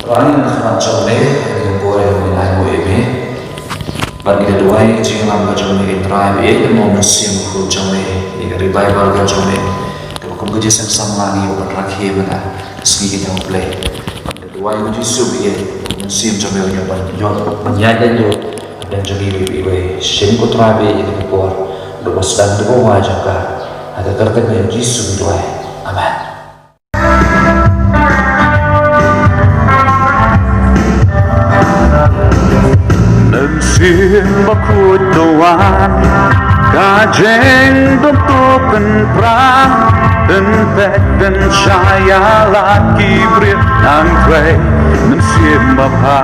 Rani na chồng này thì bố em mình ai ngồi em bạn đi đâu ai chỉ làm cái chồng này try về cái mong sim của chồng này thì cái revival cái chồng này cái mà không có gì sang sang lagi và cái rakhi mà ta ski cái nhau play đâu ai cũng chỉ suy nghĩ mong sim chồng này nhiều bạn nhớ đến rồi dan jadi lebih sim của try về cái bố được sedang được qua juga ada terkait dengan Yesus doa amen. Nâng xuyên bắc khuất đồ an cả jeng đông tô cần pra tân vẹt tân saya laki bria nang trei nâng xuyên mà pa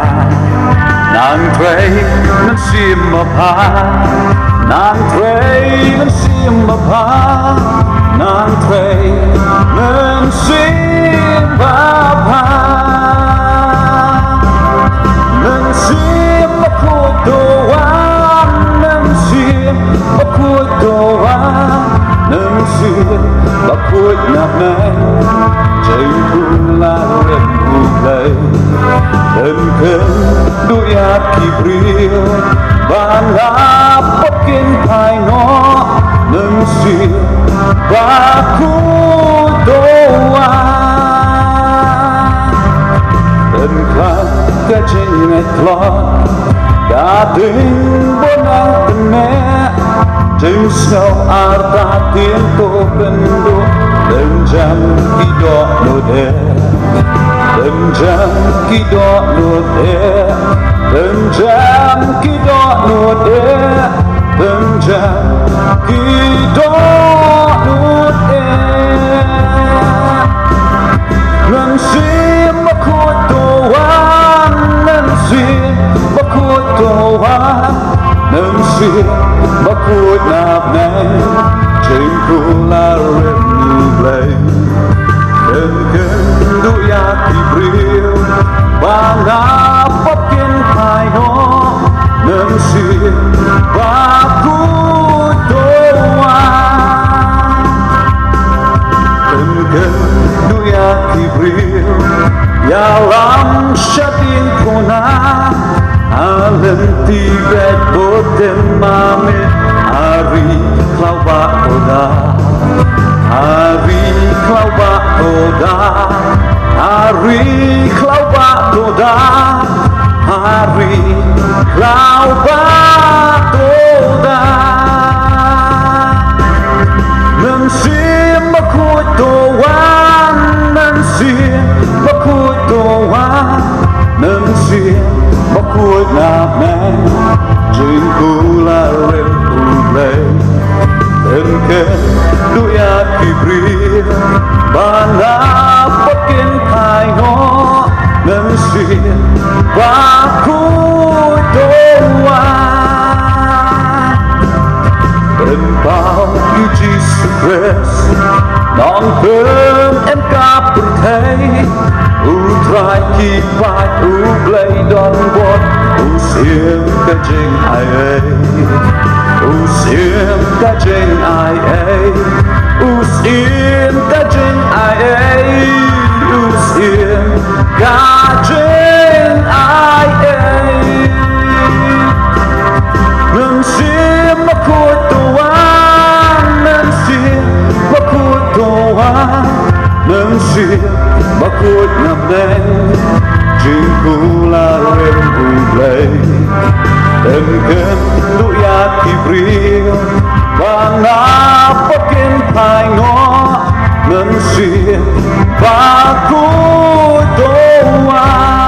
nang trei nâng xuyên mà pa nang trei nâng xuyên mà pa nang trei nâng xuyên mà pa nâng xuyên mà khuất đồ an nâng xuyên mà khuất đồ an nâng xuyên mà khuất nạp này trên thu la rem u play đơn cơn đuôi áp kịp riêu bàn áp bất kiên thai nó nâng xuyên và khuất đồ an đơn khăn cái trên ngày lót đã tình bốn ang tình mẹ trên sâu arta tiếng tô cần đua đơn jam khi đó nô đê đơn jam khi đó nô đê đơn jam khi đó nô đê đơn jam khi đó nô đê lần xuyên mà khuất đồ an lần xuyên mà khuất đồ an lần xuyên mà khuất nạp này trên khu la rem nu play đơn cơn đuôi ác kịp riêu và ngã bất kiên thai nó lần xuyên và khuất đồ an đơn cơn đuôi ác kịp riêu ya lam shatin kona alam tibet botem mame hari klauba oda hari klauba oda hari klauba oda hari klauba oda nâng xuyên mà khuất đồ an nâng xuyên mà khuất đồ an nâng xuyên mà khuất nạp này trên khu la rem u play đơn kén đuôi ác kịp riêu bàn áp bất kiên thai nó nâng xuyên và khuất đồ an bên bao như Jesus Christ non thơm em cáp bực thấy u trai khi vai u play đón bọt u xiêm cái trên ai ấy u xiêm cái trên ai ấy u xiêm cái trên ai ấy u xiêm cái trên ai ấy nâng xuyên mà khuất đồ an nâng xuyên mà khuất đồ an nâng xuyên mà khuất nằm đây trên khu la rem u play đơn cơn đuôi ác kịp riêu và ngã bất kiên thai nó nâng xuyên và khuất đồ an.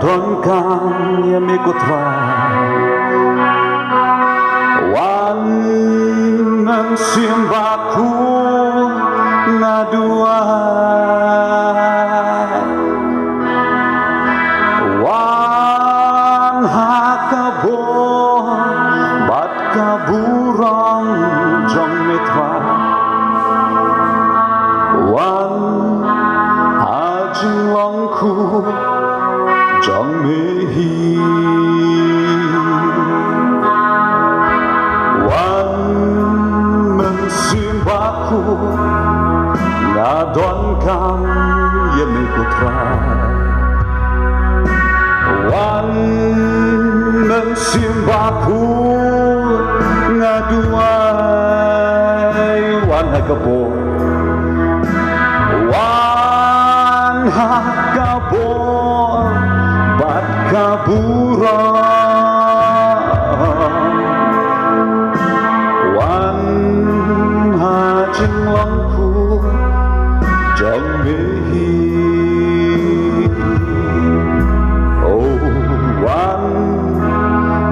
ngadonkan yamikutra wan mensimbaku nadua wan hakabo bat kaburang jong mitra wan hajing longku jong mehi wan mensimbaku ngadonkan yamikutra wan mensimbaku ngaduai wan hakabo wan hakabo bat kaburang wan hajing longku jong mehi oh wan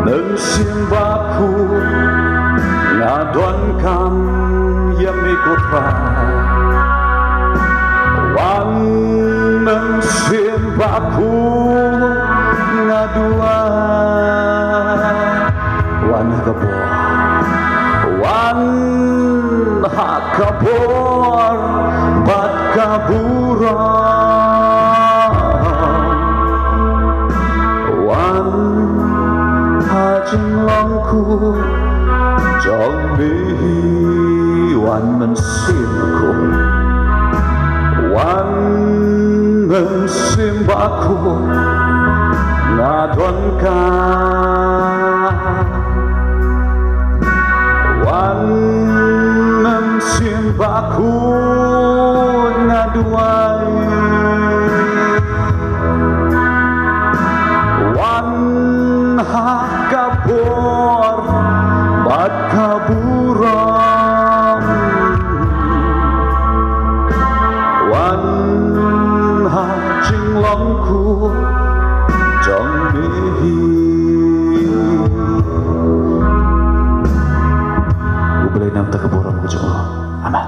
mensimbaku ngadonkan yamikutra wan mensimbaku ngaduai wan hakabor wan hakabor bat kaburang wan hajing longku jong mehi wan mensimbaku wan mensimbaku ngadonkan wan mensimbaku ngaduai wan hakabor bat kaburang wan hajing longku jong mehi ubelai nam takaburan ko jong aman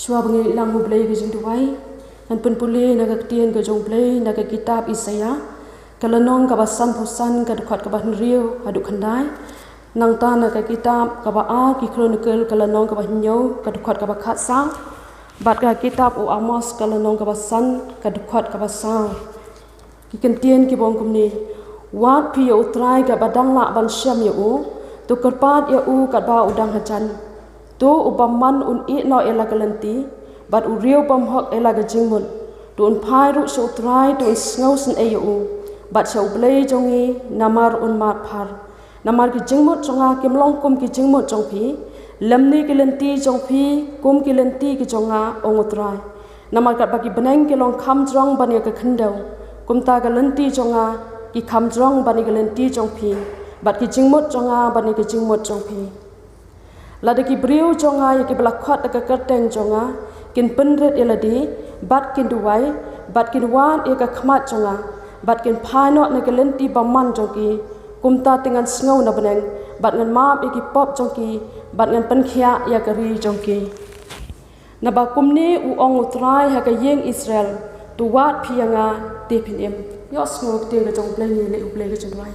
Shua bangi lang mo blay gajing duway. An penpuli nagaktian gajong blay naga kitab Isaya. Kalanong kabasan posan kadukhat kabahan riyo aduk handai. Nang ta naga kitab kabaa ki chronicle kalanong kabahinyo kadukhat kabakhat sang. Bat ka kitab u Amos kalanong kabasan kadukhat kabasang. Kikentian ki bong kumni. Wat pi ya utrai ka badang la ban syam ya u. Tu kerpat ya u kadba udang hajan. Tu ubaman un I no ela galanti. Bat u riu bam hok ela gajingmun. Tu un pai ru sya utrai tu un sngaw sen e ya u. Bat sya ublay jongi namar un mat par. Namar ki jingmut jonga kimlong kum ki jingmut jong pi. Lemni ki lenti jong pi kum ki lenti ki jonga ong utrai. Namar kat bagi beneng ki long kam jong bani ka kendau. Kum ta ka lenti jonga ki kam jong bani ka lenti jong pi. Bat ki jingmut jonga bani ki jingmut jong pi. Lada ki briu jonga ya ki belakot ka kerteng jonga. Kin penret eladi bat kin duwai bat kin wan ya ka khmat jonga. Bat kin painot na ka lenti baman jongki. Kumta dengan sngaw na beneng. Bat ngan maap ya ki pop jongki. Bat ngan penkhia ya ka ri jongki. Naba kumni u ong utrai ha ka yeng Israel. Tu wat pianga te pinim. Yo sngaw te ka jong blay ni le u blay ka jong wai.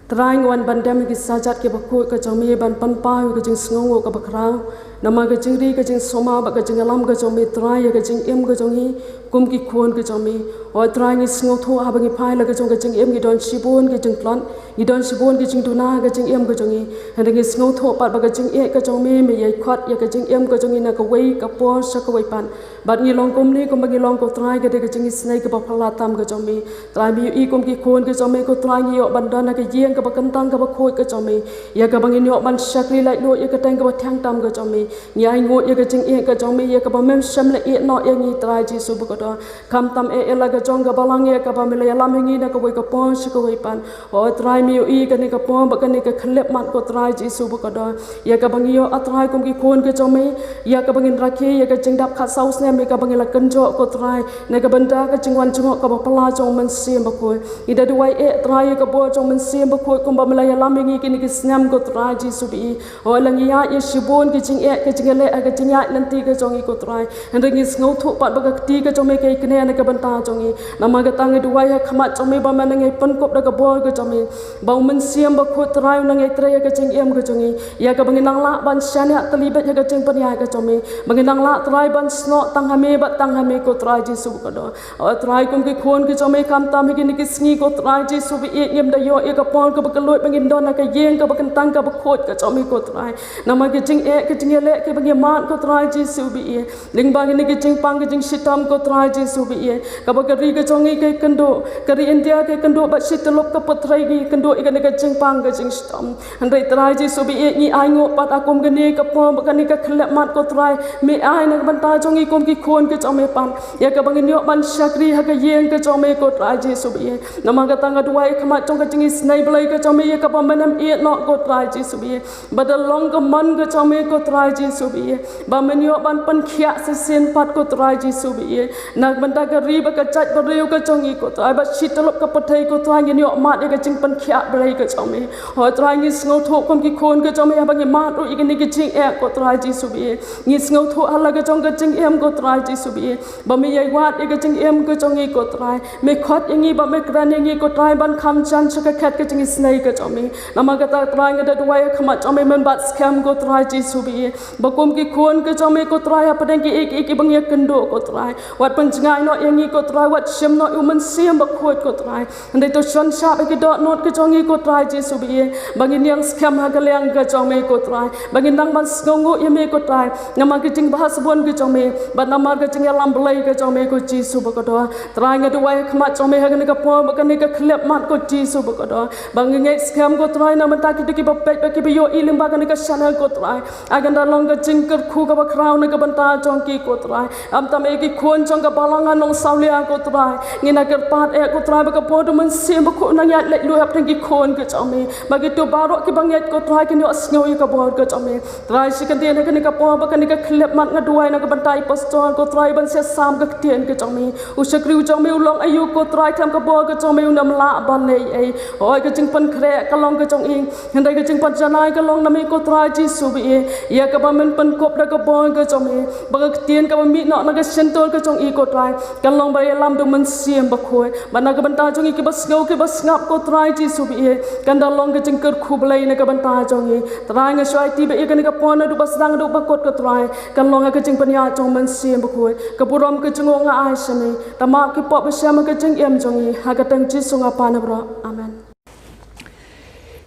Trai ngwan bandam ki sajat ke bakut ka jong me ban panpai ka jing sngaw ka bakrau. Nama ka jing ri ka jing soma ba ka jing alam ka jong me trai ya ka jing em ka jong hi kum ki khon ka jong me. Oi trai ngi sngaw thu ha ba ngi phai la ka jong ka jing em ngi don shibon ki jing plon. Ngi don shibon ki jing duna ka jing em ka jong hi. Ha ngi sngaw thu pat ba ka jing e ka jong me ye khot ya ka jing em ka jong hi na ka wei ka po sa ka wei pan. Bat ngi long kum ni kum ba ngi long ko trai ka de ka jing snai ka ba phala tam ka jong me. Trai mi I kum ki khon ka jong me ko trai ngi yo ban don na ka yeng ka ba kantang ka ba khoi ka jong me. Ya ka ba ngi yo ban shakri lai lo ya ka tang ka ba thang tam ka jong me. Ngai ngot ya ka jing e ka jong me ya ka ba mem sham le e no ya ngi trai ji su bu ko do. Kam tam e la ka jong ka ba lang ya ka ba mi le ya lam ngi na ka wei ka pon sa ka wei pan. O trai mi yo I ka ni ka pon ba ka ni ka khlep mat ko trai ji su bu ko do. Ya ka ba ngi yo atrai kum ki khon ka jong me ya ka ba ngin rakhi ya ka jing dap khat saus ne me ka ba ngi la kanjo ko trai na ka banda ka jing wan jong ka ba pala jong man sim ba ko. Ida duai e trai ya ka bo jong man sim ba ko kum ba mi le ya lam ngi ki ni ki snam ko trai ji su bi. O lang ya ye shibon ki jing e ka jing le ka jing ya nanti ka jong I ko trai. Ngi sngaw thu pat ba ka ti ka jong me ka ikne na ka banta jong I. Nama ka tang duai ha khamat jong me ba man ngai pen kop da ka bo ka jong me. Ba man sim ba ko trai na ngai trai ka jing em ka jong I. Ya ka bang nang la ban shan ya talibet ya ka jing pan ya ka jong me. Bang nang la trai ban sno tang ha me ba tang ha me ko trai ji su ko do. O trai kum ki khon ki jong me kam tam hi ni ki sngi ko trai ji su bi e yem da yo e ka pon ka ba ka lot bang in don na ka yeng ka ba kan tang ka ba khot ka jong me ko trai. Nama ki jing e ki jing le ki bang mat ko trai ji su bi e. Ling bang ni ki jing pang ki jing shitam ko trai ji su bi e. Ka ba ka ri ka jong I ke kendo ka ri India ke kendo ba shitlop ka patrai gi kendo I ka ni ka jing pang ka jing shitam. Handai trai ji su bi e ni ai ngo pat akum ka ni ka pon ba ka ni ka khlep mat ko trai me ai na ban ta jong I kum ki khon ke jong me pan. Ya ka bang ni ban shakri ha ka yeng ka jong me ko trai ji su bi e. Nama ka tang duai khamat jong ka jing snai blai ka jong me ya ka ba manam e no ko trai ji su bi e. Ba da long ka man ka jong me ko trai ji su bi e. Ba men yo ban pan khia se sen pat ko trai ji su bi e. Nak ban ta ka ri ba ka chat ba riu ka jong I ko trai ba shitlop ka pathai ko trai ni yo mat ka jing pan khia blai ka jong me. Ho trai ni sngaw tho kum ki khon ka jong me ba ngi mat ru I ka ni ki jing e ko trai ji su bi e. Ni sngaw tho ala ka jong ka jing em ko trai ji su bi e. Ba mi yai wat ka jing em ko jong I ko trai. Me khot ngi ba me kran ngi ko trai ban kham chan cha ka khat ka jing snai ka jong me. Nama ka ta trai nga da duai khamat jong me men bat scam ko trai ji su bi e. Ba kum ki khon ka jong me ko trai ha padang ki ek bang ya kendo ko trai. Wat pan jingai no yang ngi ko trai wat shim no u man sim ba khot ko trai. Ndai to shon sha ba ki dot not ka jong I ko trai ji su bi e. Bangin yang scam ha ka leng ka jong me ko trai. Bangin dang ban sngongo ya me ko trai. Nama ki jing bahas bon ka jong me. Ba nama ka jing alam blai ka jong me ko ji su ba ko do. Trai nga duai khamat jong me ha ni ka po ba ka ni ka khlep mat ko ji su ba ko do. Bangin ngai scam ko trai na man ta ki ki ba pet ba ki bi yo ilim ba ka ni ka shana ko trai. Agan da long ka jing ker khu ka ba crown na ka ban ta jong ki ko trai. Am tam e ki khon jong ka balangan nong saulia ko trai. Ngi na ker pat e ko trai ba ka po do man sim ba ko na ya le lu hap thang ki khon ka jong me. Ba ki to ba ro ki bang yet ko trai ki no sngo I ka bo ka jong me. Trai si kan te na ka ni ka po ba ka ni ka khlep mat nga duai na ka ban tai pastor ko trai ban se sam ka tien ka jong me. U shakri u jong me u long ayu ko trai tham ka bo ka jong me u nam la ban le ai. Oi ka jing pan khre ka long ka jong I. Handai ka jing pan janai ka long na me ko trai ji su bi e. Ya ka men pen kop da ka bon ka chong e ba ka tien ka mi no na ka sentol ka chong i ko trai kan long ba lam du men siem ba khoi ba na ka ban ta chong i ki bas ngau ki bas ngap ko trai ji su bi e kan da long ka ching ker khu blai na ka ban ta chong i trai nga swai ti ba e kan ka pon na du bas dang du ba kot ka trai kan long ka ching pan ya chong men siem ba khoi ka purom ka chong nga ai sami ta ma ki pop ba syam ka ching em chong i ha ka tang ji su nga pa na bro amen.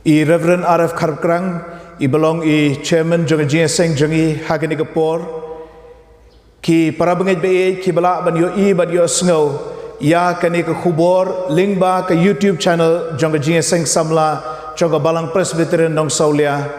I Reverend R.F. Karkrang, I belong I Chairman Jong Seng Jongi Hagani Kapor, Ki Parabangit Bay, Ki Bala Ban Yo I Ban Yo Snow, Ya Kanika Kubor, Lingba Ka YouTube channel Jong Seng Samla, Joga Balang Presbyterian Nong Saulia,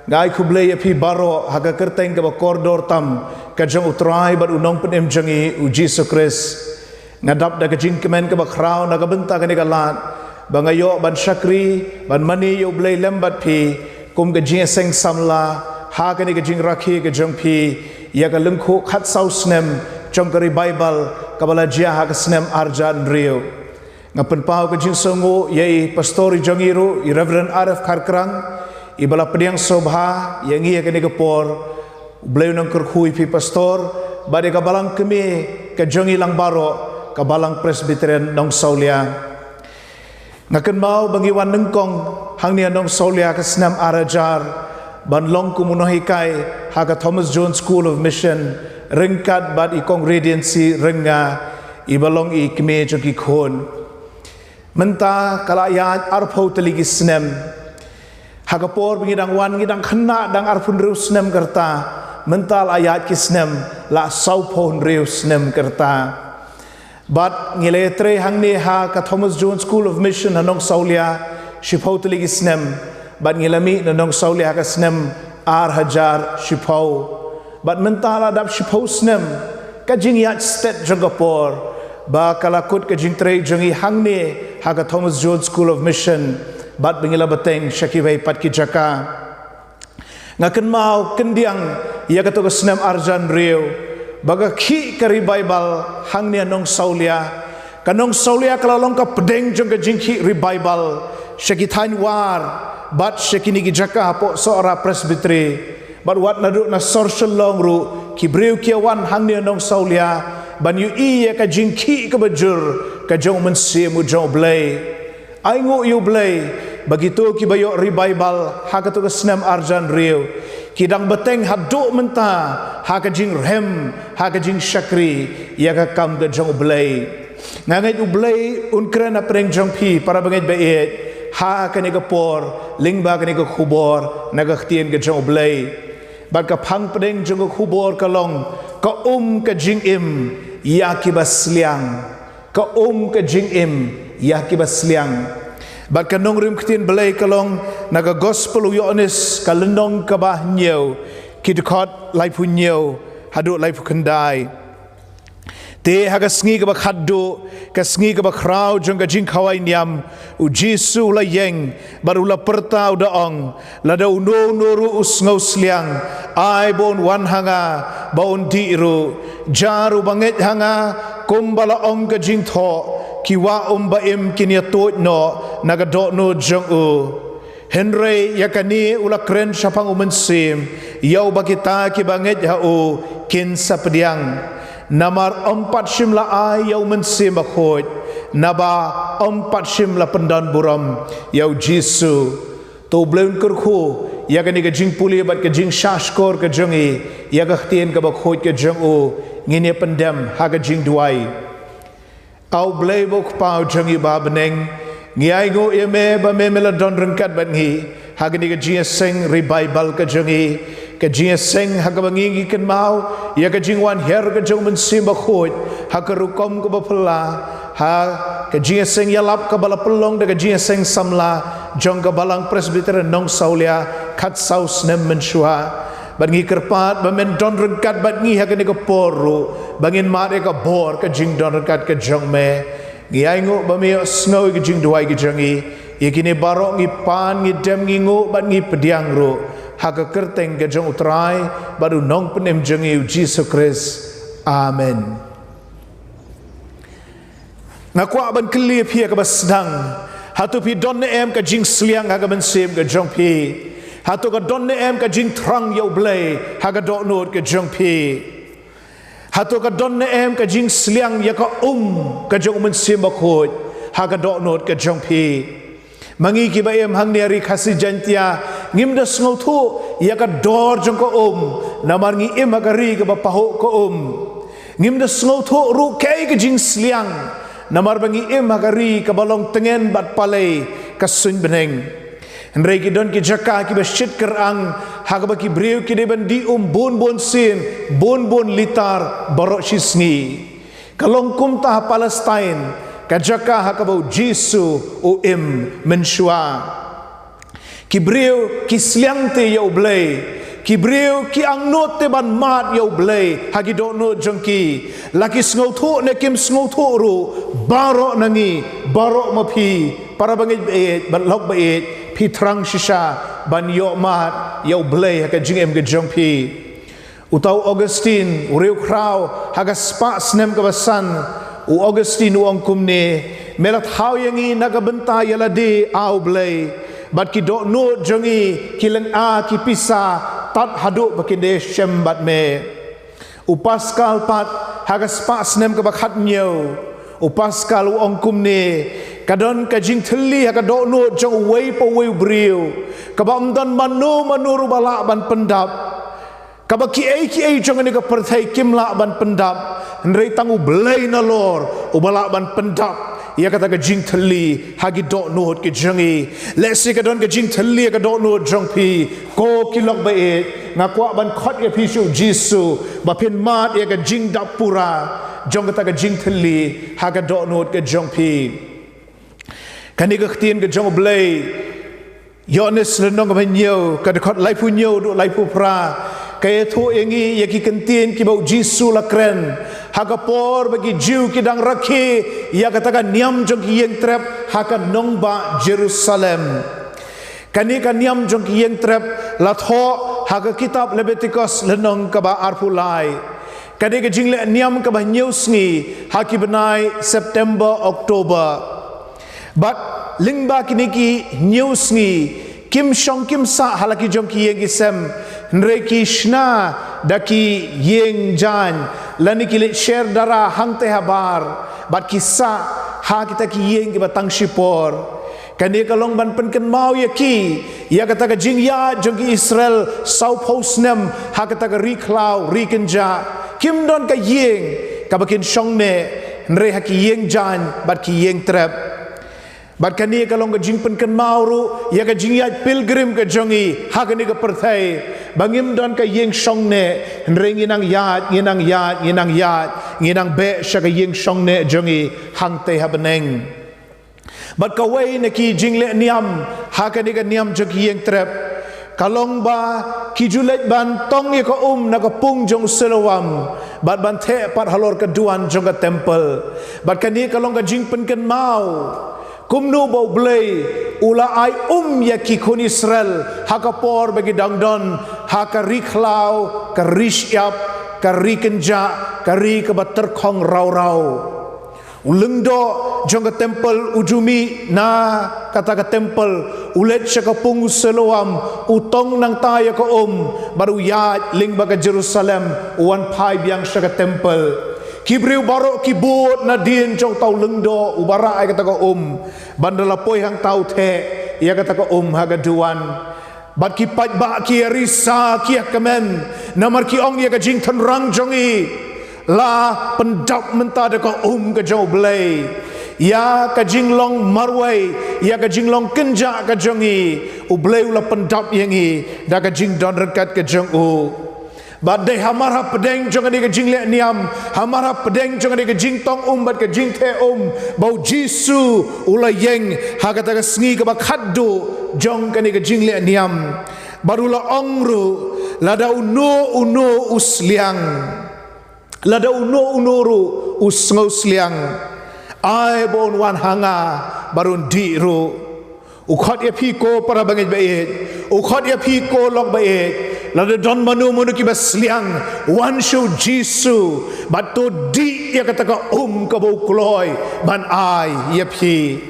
Gai Kublay Api Baro, Haga Kerteng Ka Corridor Tam, Ka Jong Utrai Ban Unong Penem Jongi, U Jesus Christ, Ngadap Da Ka Jing Kemen Ka Bakraw, Nagabenta Kanika Lat, Bangayo ban Shakri ban mani yo blay lembat pi kum ga jing seng samla ha ka ni ga jing rakhi ga jong pi ya ga lungkhu khat sau snem jong kari bible kabala jia ha ga snem arjan rio ngapen pau ga jing songo ye pastori jongiru I Reverend R.F. Karkrang I bala pediang sobha yang ia ka ni ga por blay nang kurkhui pi pastor bade ka balang kemi ka jongi lang baro ka balang Presbyterian nong Saulia ngaken mau bangiwan nengkong hangnia nong Saulia ka snam arajar banlong kumunohikai haga Thomas Jones School of Mission ringkat bad I congregency renga I balong I kme jogi khon menta kalayat arpau teligi snam haga por bangidang wan ngidang khna dang arpun riu snam kerta mental ayat ki snam la saupon riu snam kerta But ngiletre hangni ha ka Thomas Jones School of Mission nanong Saulia shipau teligi snem but ngilami nanong Saulia ka snem hajar shipau but mentala dap shipau snem ka jing yat stet jogapor ba kalakut ka jing tre jongi hangni ha ka Thomas Jones School of Mission but bingila bateng shakibai patki jaka ngaken mau kendiang ya ka to ka snem arjan rio baga ki kari Bible hangnia nong Saulia kanong Saulia kalalong ka pedeng jong ka jingki revival syakitain war but syakini gijaka po seorang presbytery but wat nadu na social long ru ki breu ki wan hangnia nong Saulia ban yu iya ka jingki ka bajur ka jong mensi mu jong blay ai ngo yu blay begitu ki bayo revival hakatu ka snam arjan rio kidang beteng haduk menta haka jing rem haka jing shakri ya ka kam ga jong blay ngangai ublay unkren apreng jong pi para bangai baet ha ka ni ga por lingba ka ni ga khubor naga htien ga jong blay bat ka phang pedeng jong ga khubor ka long ka ka jing im ya ki basliang ka ka jing im ya ki basliang bat kanong rim ktien belay kalong naga gospel uyonis kalendong kabah nyew kidkot laipu nyew hadu laipu kendai te haga sngi kabah khaddu ka sngi kabah kraw jong ka jing khawai niam u jisu la yeng baru la perta udaong la da uno noru usngau sliang ai bon wan hanga baun diru jaru banget hanga kumbala ong ka jing tho kiwa ba im kinia tot no nagadot no jong u Henry yakani ula kren syapang umensim yau bakita ki banget ha u kin sapdiang namar 4 shimla ai yau mensim bakhot naba 4 shimla pendan buram yau jisu to bleun kurkhu yakani ka jing puli bat ka jing shashkor ka jongi yaga htien ka bakhot ka jong u ngine pendam ha ka jing duai au bleibok pau jongi ba beneng ngiai go eme ba memela don rengkat bat ngi hagani ka jing seng revival ka jongi ka jing seng hagabangi ken mau ya ka jing wan her ka jong mensim bakhot ha ka rukom ka bapala ha ka jing seng yalap ka bala pelong da ka jing seng samla jong ka balang Presbyterian nong Saulia khat saus nem menshua bat ngi kerpat ba men don rengkat bat ngi hagani ka poru bangin ma ka bor ka jing don rengkat ka jong me ngi ai ngo ba me snow ka jing duai ka jongi yakini barok ngi pan ngi dem ngi ngo bat ngi pediang ro haka kerteng ke jong utrai baru nong penem jongi Jesus Christ amen ngakwa ban kli phi ka basdang hatu pi don em ka jing sliang aga ban sem ka jong pi hatu ka don ne em ka jing thrang yo blei ha ka do not ka jong phi hatu ka don ne em ka jing sliang ya ka ka jong mun sim ba khot ha ka do not ka jong phi mangi ki ba em hang ne ri khasi jantia ngim da sngo thu ya ka dor jong ko namar ngi em ha ka ri ka ba paho ko ngim da sngo thu ru kai ka jing sliang namar bangi em ha ka ri ka balong tengen bat palai ka sun beneng Henry ki don ki jaka ki ba shit kerang ha ka ba ki breu ki de ban di bon sin bon litar barok shisngi kalong kum ta Palestine ka jaka ha ka ba Jesu o menshua ki breu ki sliang te yo blei ki breu ki ang not te ban mat yo blei ha ki do no jongki laki sngo thu ne kim sngo thu ru baro nangi baro mapi para bangit be ban lok be pi trang shisha ban yo mat yo blei ha ka jing em ga jongpi utau Augustine ureu krau ha ka spa snem ka basan u Augustine u angkum ne melat hau yangi naga benta yala de au blei bat ki do no jongi kilang a ki pisa tat hadu bakinde shem bat me upaskal pat hagas pas nem ka bakhat nyau upaskal u angkum ne kadon ka jing thli ha ka do no jong wei po wei briu ka bam don manu ru bala ban pendap ka ba ki ai jong ni ka perthai kimla ban pendap ndrei tangu blei na lor u bala ban pendap ia kata ka jing thali hagi do no ki jangi lesi ka don ka jing thali ka do no jong pi ko kilok ba e ngakwa ban khot ya pi shu Jesu ba pin mat ia ka jing dapura jong kata ka jing thali haga do no ka jong pi kani ka khtin ka jong blei yones lenong ba nyo ka khot lai pu nyo do lai pu pra kaya thu engi yaki kentin ki bau Jesu la kren hagapor bagi jiu ki dang rakhi ya katakan niam jong ki yeng trap haka nongba Jerusalem kani ka niam jong ki yeng trap la tho haga kitab Leviticus lenong ka ba arpulai kani ka jingle niam ka ba nyusngi haki benai September October but lingba kini ki nyusngi kim shong kim sa halaki jong ki yeng isem Nre Krishna daki yeng jan lani kilit share dara hang te habar bat kisa ha kita ki yeng ki batang shipor kani kalong ban pen mau ya ki ya kata ka jing ya jong ki Israel south post nem ha kata ka riklau rikenja kim don ka yeng ka bakin shong ne nre ha ki yeng jan bat ki yeng trap bat kani kalong ka jing pen mau ru ya ka jing ya pilgrim ka jongi ha kani ka perthai bangim don ka yeng shong ne ring inang yat nginang be sha ka yeng shong ne jongi hang te habeneng bat ka wei ne ki jing le niam ha ka ni ka niam jong ki yeng trap kalong ba ki julet ban tong ye ka na ka pung jong selawam bat ban the pat halor ka duan jong ka temple bat ka ni kalong ka jing pen mau kumnu bau blei ula ai ya ki kun Israel hakapor bagi dangdon haka riklau ka rishyap ka rikenja ka ri ka bater khong rau ulengdo jong ka temple ujumi na kata ka temple ulet sya ka pung selawam utong nang taya ka baru ya ling baga Jerusalem uan pai biang sya ka temple kibriu baro kibut na din jong tau lengdo ubara ay kata ka bandala poy hang tau the ia kata ka hagaduan bat ki pat ba ki risa ki kamen namar ki ong ia ka jing than rang jongi la pendap menta de ka ka jong blei ya ka jing long marwai ya ka jing long kenja ka jongi u blei la pendap yengi da ka jing don rekat ka jong badai hamara pedeng jangan dia jing le niam hamara pedeng jangan dia jing tong bat ke jing the bau Jesu ula yeng ha kata ka sngi ka bakhaddu jong kan dia jing le niam barula ongru lada uno usliang lada uno ru usngau sliang ai bon wan hanga barun di ru ukhot ya piko para bangit baet ukhot ya piko lok baet lada don manu ki basliang one show Jesu batu di ya kata ka ka bau kloy ban ai ya pi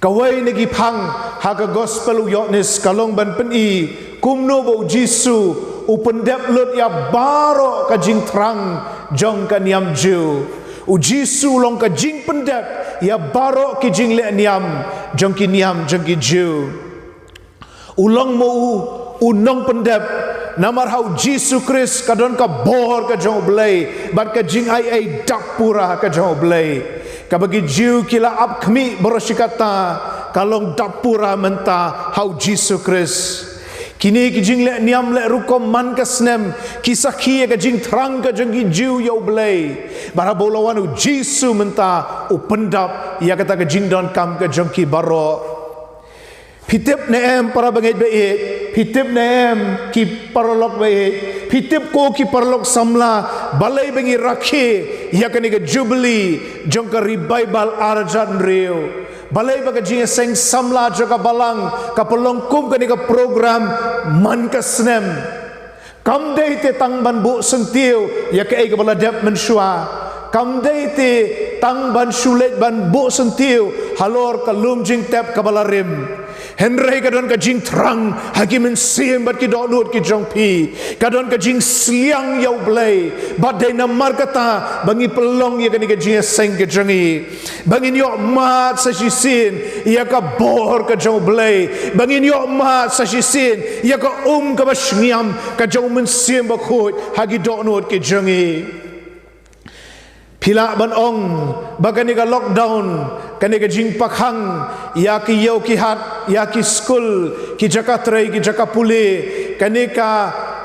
kawai nagi phang ha ka gospel yones kalong ban pen i kumno bo Jisu upendep lut ya baro ka jing terang jong ka niam ju u Jisu long ka jing pendep ya baro ki jing le niam jong ki niam jong ki ju ulong mo unong pendep namar hau Jisu Kris kadon ka bor ka jong blai bat ka jing ai dapura ka jong blai ka bagi ju kila ap kmi borosikata kalong dapura menta hau Jisu Kris kini ki jing le niam le rukom man ka snem kisah ki ka jing terang ka jong ki ju yo blai bara bolawan u Jisu menta u pendap ya kata ka jing don kam ka jong ki baro pitip neem para bangit baik pitip neem ki paralok baik pitip ko ki paralok samla balai bangi rakhe ya kani ka jubilee jong ka revival arjan rio balai baga jing seng samla joka balang ka pelongkum kani ka program man ka snem kam dei te tang ban bu sentiu ya ka ai ka bala dep mensua kam dei te tang ban sulet ban bu sentiu halor ka lum jing tep ka bala rim Henry kadon ka jing terang hakimin sim bat ki donut ki jong pi kadon ka jing sliang yau blai bat dai na markata bangi pelong ya kani ka jing seng ke jongi bangi yo mat sa sisin ya ka bor ka jong blai bangi yo mat sa sisin ya ka ka basngiam ka jong min sim ba khut hagi donut ki jongi pila ban ong bagani ka lockdown kani ka jing pakhang ya ki yo ki hat ya ki school ki jaka trai ki jaka puli kani ka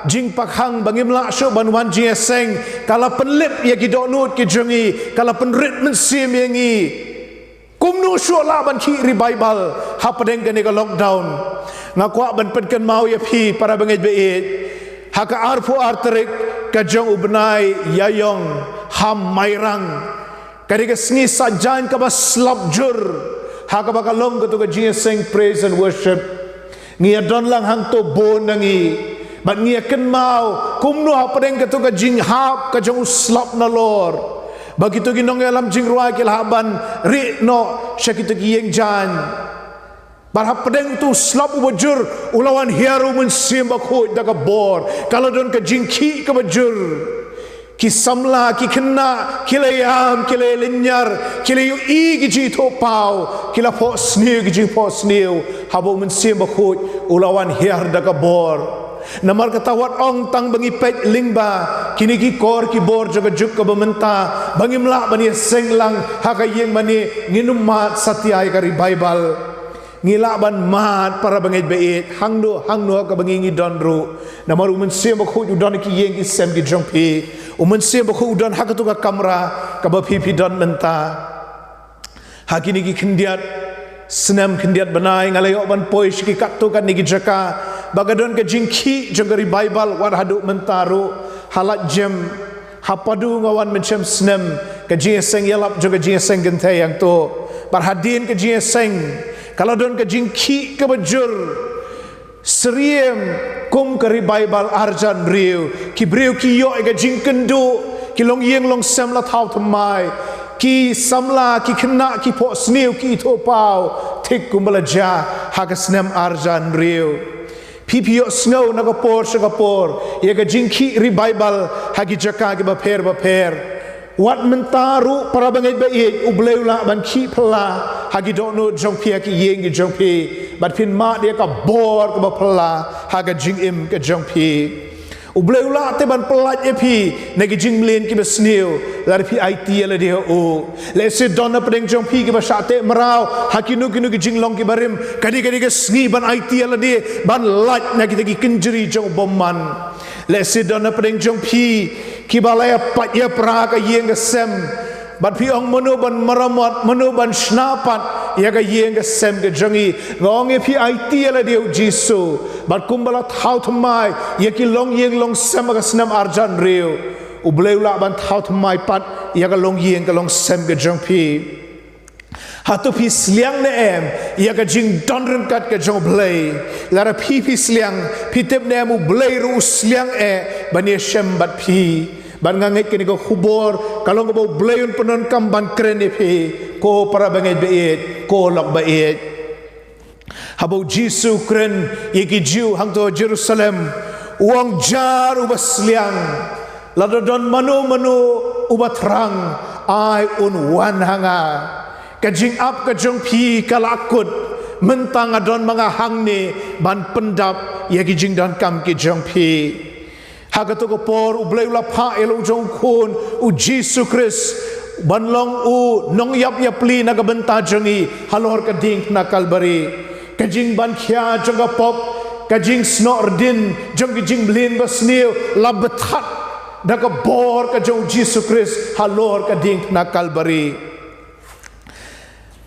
jing pakhang bangim la sho ban wan jing seng kala penlip ya ki donut ki jongi kala penrit men sim yangi kumnu sho la ban ki revival ha padeng kani ka lockdown ngakwa ban pedkan mau ya pi para bangit beit ha ka arfu arterik ka jong ubnai yayong ham mairang kari ka sngi sajan ka ba slap jur ha ka ba kalong ka to ka jing sing praise and worship ngia don lang hang to bon nangi bat ngia ken mau kumno ha padeng ka to ka jing hap ka jong slap na lor bagi to ginong alam jing ruai kil haban ri no syakito ki yeng jan bar ha padeng tu slap ubajur ulawan hiaru men sim ba khoi da ka bor kalau don ka jing ki ka bajur ki samla ki kena kilayam kilay linyar kilayu i ki ji to pau kila po sniu ki ji po sniu habo men sim ba khut ulawan hiar da ka bor namar katawat ong tang bangi pet lingba kini ki kor ki bor jaga juk ka bamenta bangi mla bani senglang hakayeng mani nginum mat satyai ka revival ngilaban mat para bangit bait hangno ka bangi ngidon ru namar men sim ba khut udon ki yeng ki sem ki jongpi umen sim ba khut udon hakatu ka kamera ka ba pipi don menta hakini ki khendiat senam khendiat banai ngalayo ban poi ki kattu kan ni ki jaka bagadon ke jingki jengari bible war hadu mentaru halat jem hapadu ngawan mencem senam ke jingseng yalap juga jingseng gentai yang tu parhadin ke jingseng kalau don ke jingki ke bejur seriem kum ke bible arjan riu ki briu ki yo ke jingkendu ki long yeng long sem la thau thamai ki samla ki khna ki po sniu ki to pau thik kumbalaja hagasnem arjan riu pipio snow nagapor sagapor yaga jingki revival hagi jaka gi baper wat mentaru para bangai bai ubleula ban ki pla hagi dono jongpia ki yeng gi jongpi bat pin ma dia ka bor ka pla haga jingim ka jongpi ubleula te ban pelat epi nagi jinglen ki besniu lar pi it la dia o le se dona pedeng jongpi ki basate merau hakinu kinu ki jinglong ki barim kadi ke sngi ban it la dia ban lat nagi tagi kenjeri jong bomman le se dona pedeng jongpi ki balaya pat ya pra ka yeng ka sem bat pi ong manu ban maramot manu ban snapat ya ka yeng ka sem ka jongi ngong e pi it la dia jisu bat kumbala thau thamai ya ki long yeng long sem ka snam arjan reu ubleula ban thau thamai pat ya ka long yeng ka long sem ka jongpi hatu pi sliang ne em ya ka jing donren kat ka jong blai lara pi sliang pi tep ne mu blai ru sliang e bani shem bat pi ban nganget kini ko khubor kalong ko blayon penon kam ban kren e pi ko para banget beit ko lok beit Habau Jisu kren yeki jiu hang to Jerusalem uang jar ubasliang ladodon manu ubatrang ai wan hanga kajing up kajong pi kalakut mentang adon mga hangni ban pendap yeki jing dan kam ki jong pi hagato ko por ublay lapa elo jong kun u Jisu Kris banlong u nong yap yapli nagabenta jongi halor kading na Kalbari kajing ban khia jonga pop kajing snordin jong kajing blin basniu labetat daga bor kajong Jisu Kris halor kading na Kalbari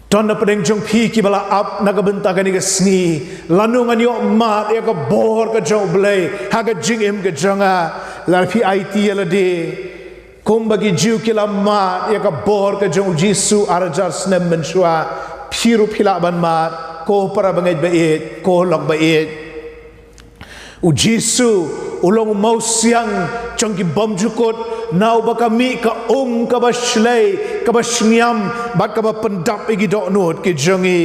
Don na pedeng jong pi ki bala up nagabenta kani ka sni lanungan yo mat ya ka bor ka jong blay haga jing im ka jonga la pi IT la de kum bagi jiu ki la mat ya ka bor ka jong Jisu arajar snem menshua piru pila ban mat ko para bangay bait ko lok bait u Jisu ulong mau siang jong ki bom jukot nau baka mi ka ka baslay ka basniam bat ka pendap igi dok nut ki jongi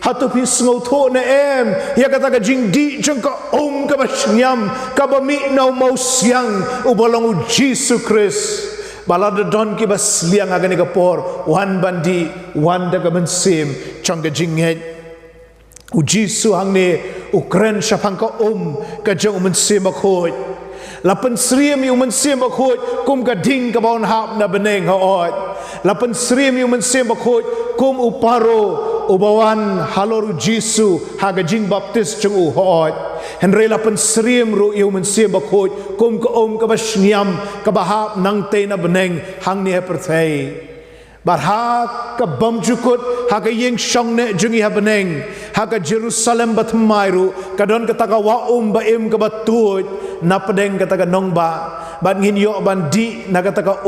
hatu pi sngo tho na em ya kata ka jing di jong ka ka basniam ka ba mi nau mau siang u bolong u Jisu Kris balada don ki basliang agani ka por wan bandi wan da ka bensim jong ka jinghet u Jisu hang ne ukren syapang ka ka jong mensim akhot lapan srim yung mensim akhot kum ka ding ka baon hap na beneng haot lapan srim yung mensim akhot kum uparo ubawan halor Jisu haga jing baptis jong u haot henry lapan srim ru yung mensim akhot kum ka ka basniam ka bahap nang te na beneng hang ni perthai barha ka bamjukut haga yeng shong ne jungi ha beneng haga Jerusalem batmairu kadon kataka wa baim ka batut na pedeng kataka nongba ban ngin yo ban di na kataka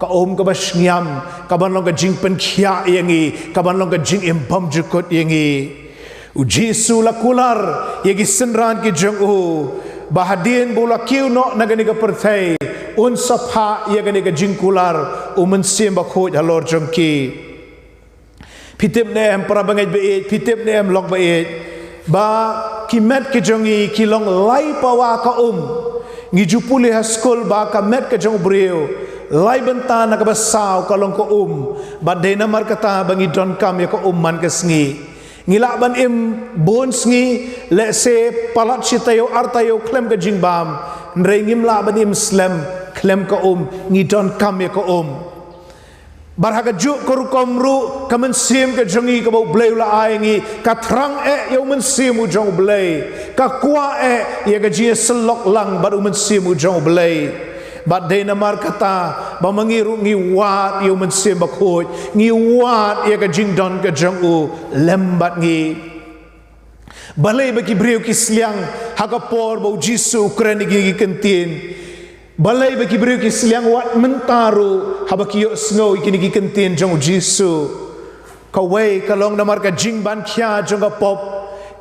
ka basniam ka ban long ka jing pen khia yengi ka ban long ka jing im bamjukut yengi u Jisu lakular yegi senran ki jong u bahadin bola kiu no nagani ka perthai un sapha yagani ka jingkular mensim bakhot halor jongki pitip ne em para bangai be pitip ne em lok be ba kimet ke jongi kilong lai pawa ka ngi jupuli ha school ba ka met ke jong breu lai benta na ka basaw kalong ko ba de na mar kata bangi don kam ya ko man ka sngi ngila ban im bon sngi le se palat sitayo artayo klem ka jingbam nrengim la ban im slam klem ka ngi don kam ya ko barhaga juk korukom ru kamen sim ka jongi ka bau blay la ai ngi ka trang yo men sim u jong blay ka kwa ya ga ji selok lang ba u men sim u jong blay ba de na mar kata ba mangiru ngi wat yo men sim ba khoi ngi wat ya ga jing don ka jong u lembat ngi balai ba ki breu ki sliang haga por ba Jisu ukren gi kentin balai bagi beri ki siliang wat mentaru habaki yo snow ikini ki kentin jong Jisu kawai kalong namar ka jing ban khia jong ka pop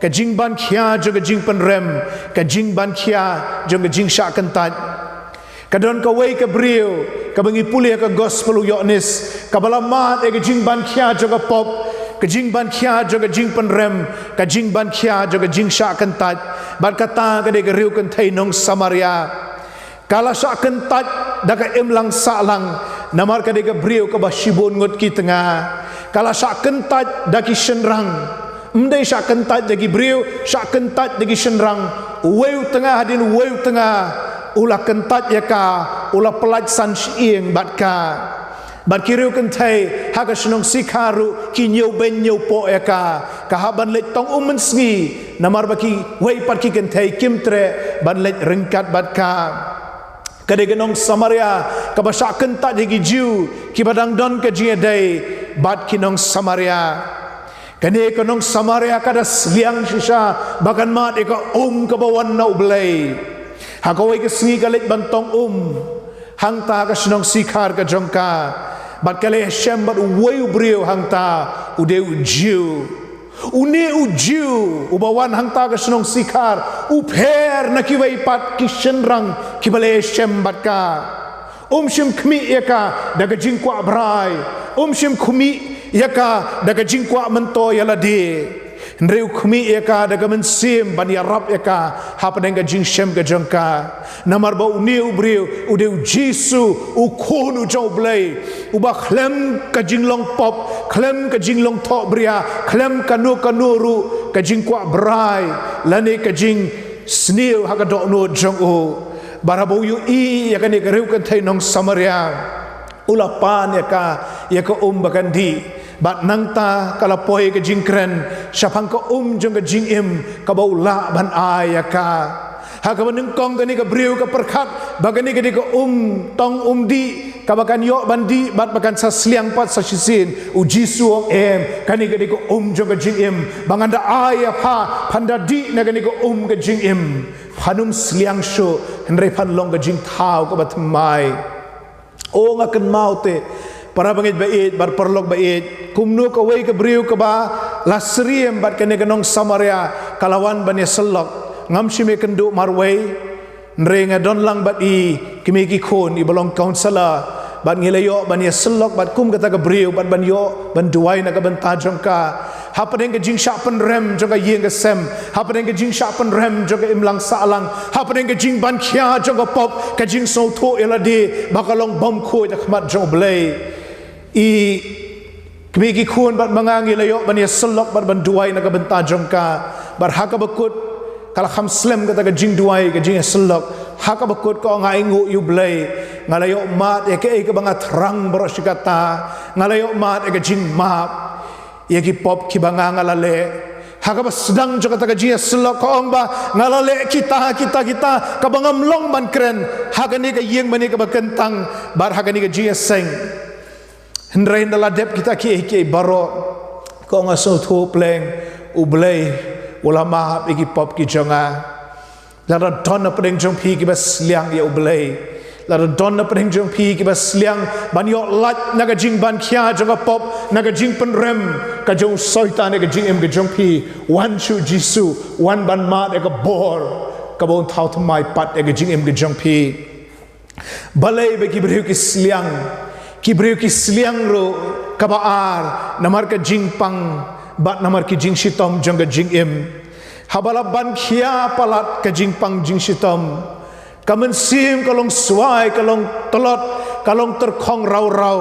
ka jing ban khia jong ka jing penrem ka jing ban khia jong ka jing syak kentat kadon kawai ka beriu ka bangi pulih ka gospel Yohanes ka balamat ka jing ban khia jong ka pop ka jing ban khia jong ka jing penrem ka jing ban khia jong ka jing syak kentat ban kata ka de ka riu kan thai nong Samaria kala syak kentat daga imlang salang namar ka dega brio ka basibon ngot ki tengah kala syak kentat daki senrang mdai syak kentat dagi brio syak kentat dagi senrang weu tengah hadin weu tengah ulah kentat ya ka ulah pelaj san sieng bat ka bat kiriu kentai haga senong sikaru ki nyau ben nyau po ya ka haban let tong men sngi namar baki wei pat ki kentai kimtre ban let rengkat bat ka kadegenong Samaria kabasya kentat digi jiu ki badang don ke jiedai bat kinong Samaria kane kanong Samaria kada sliang sisa bakan mat eka kabawan na ublay hakawai ke sngi kalit bantong hangta ka sinong sikar ka jongka bat kale shem bat uway ubriu hangta ude ujiu uni ujiu ubawan hangta ka senong sikar upher na kiwai pat kishenrang kibale shembat ka shim kmi yaka daga jingkwa brai shim kumi yaka daga jingkwa mento yaladi Ndreu khmi eka daga mensim ban ya rab eka hapadeng ka jing shem ka jangka namar ba uniu briu udeu jisu u khonu jau blai uba khlem ka jing long pop khlem ka jing long tho bria khlem kanu kanuru ka jing kwa brai lani ka jing sniu haga do no jong o barabo yu I ya kan ka reu kan thai nong samaria ulapan ya ka bakan di bat nangta kala poi ke jingkren syapang ka jong ke jingim ka baula ban ayaka ha ka menengkong kani ka briu ka perkat bagani ka di ka tong di ka bakan yo bandi bat bakan sasliang pat sasisin uji suong kani ka di ka jong ke jingim banganda ayapa pandadi na kani ka ke jingim panum sliang sho henre pan long ka jing thau ka batmai o ngaken maute para bangit bait bar perlog bait kumnu ka wei ka briu ka ba lasriem bat kene ganong samaria kalawan ban selok ngam shime kendu marwei nrenga don lang bat I kimiki khon I balong counselor bat ngilayo ban selok bat kum kata ka briu bat ban yo ban duai na ka ban tajong ka hapadeng ka jing shapen rem joga yeng ka sem hapadeng ka jing shapen rem joga imlang salang hapadeng ka jing ban khia joga pop ka jing so tho elade bakalong bom khoi ta khmat jong blai I kemiki khun bat mangangi layo ban selok bat ban duai na ka benta jongka bar haka bakut kala kham slem kata ka jing duai ka jing selok haka bakut ko nga ingu yu blai ngalayo mat e ka banga thrang bro sikata ngalayo mat e ka jing map ye ki pop ki banga ngalale haka ba sedang jo kata ka jing selok ko ba ngalale kita ka bangam long ban kren haka ni ka yeng mani ka bakentang bar haka ni ka jing seng Hendrai ndala dep kita ki baro ko nga so tho pleng ublei ulama igi pop ki jonga la don na pring jong pi ki bas liang ya ublei la don na pring jong pi ki bas liang ban yo lat naga jing ban khia jonga pop naga jing pen rem ka jong soita naga jing em ka jong pi wan chu jisu wan ban ma ka bor ka bon thau thmai pat ka jing em ka jong pi balai be ki briu ki sliang Kibriu ki sliang ro kabaar namar ka jingpang bat namar ki jing sitom jong ka jing im habala ban khia palat ka jingpang jing sitom kamen sim kalong suai kalong telot kalong terkhong rau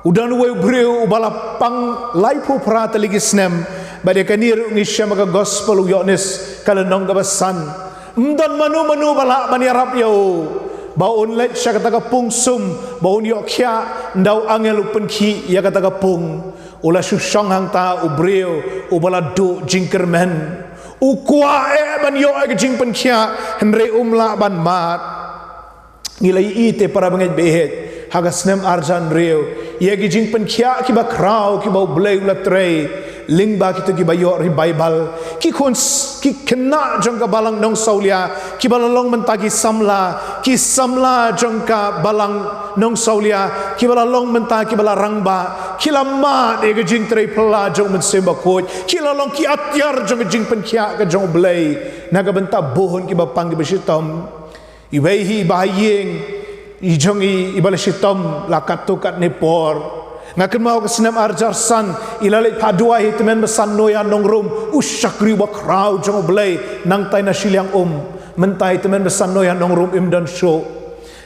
udan we briu ubala pang laipu prata ligi snem bade kanir ngi shama ka gospel yones kalanong ka basan mdan manu bala bani arab yo baun let sya kata ka pungsum baun yo khia ndau angel upen khi ya kata ka pung ula susong hang ta ubreu ubala do jingkermen ukwa ban yo ka jingpen khia henre umla ban mat ngilai ite para bangai behet haga snem arjan reu ye ki jingpen khia ki ba krau ki ba blei ula trei lingba kita ki bayo ri bible ki kena jongka balang nong saulia ki balalong mentagi samla jongka balang nong saulia ki balalong mentagi balarang ba ki lama de ke jing trei pela jong men semba khoj ki lalong ki atyar jong jing pen khia ka jong blei naga benta bohon ki ba pang ki besitom iwei hi bahayeng i jong i balesitom lakatukat nepor ngaken mau ke senam arjar san ilalit padua hi temen besan noya nongrum usyakri wa krau jong blai nang tai na siliang mentai temen besan noya nongrum imdan show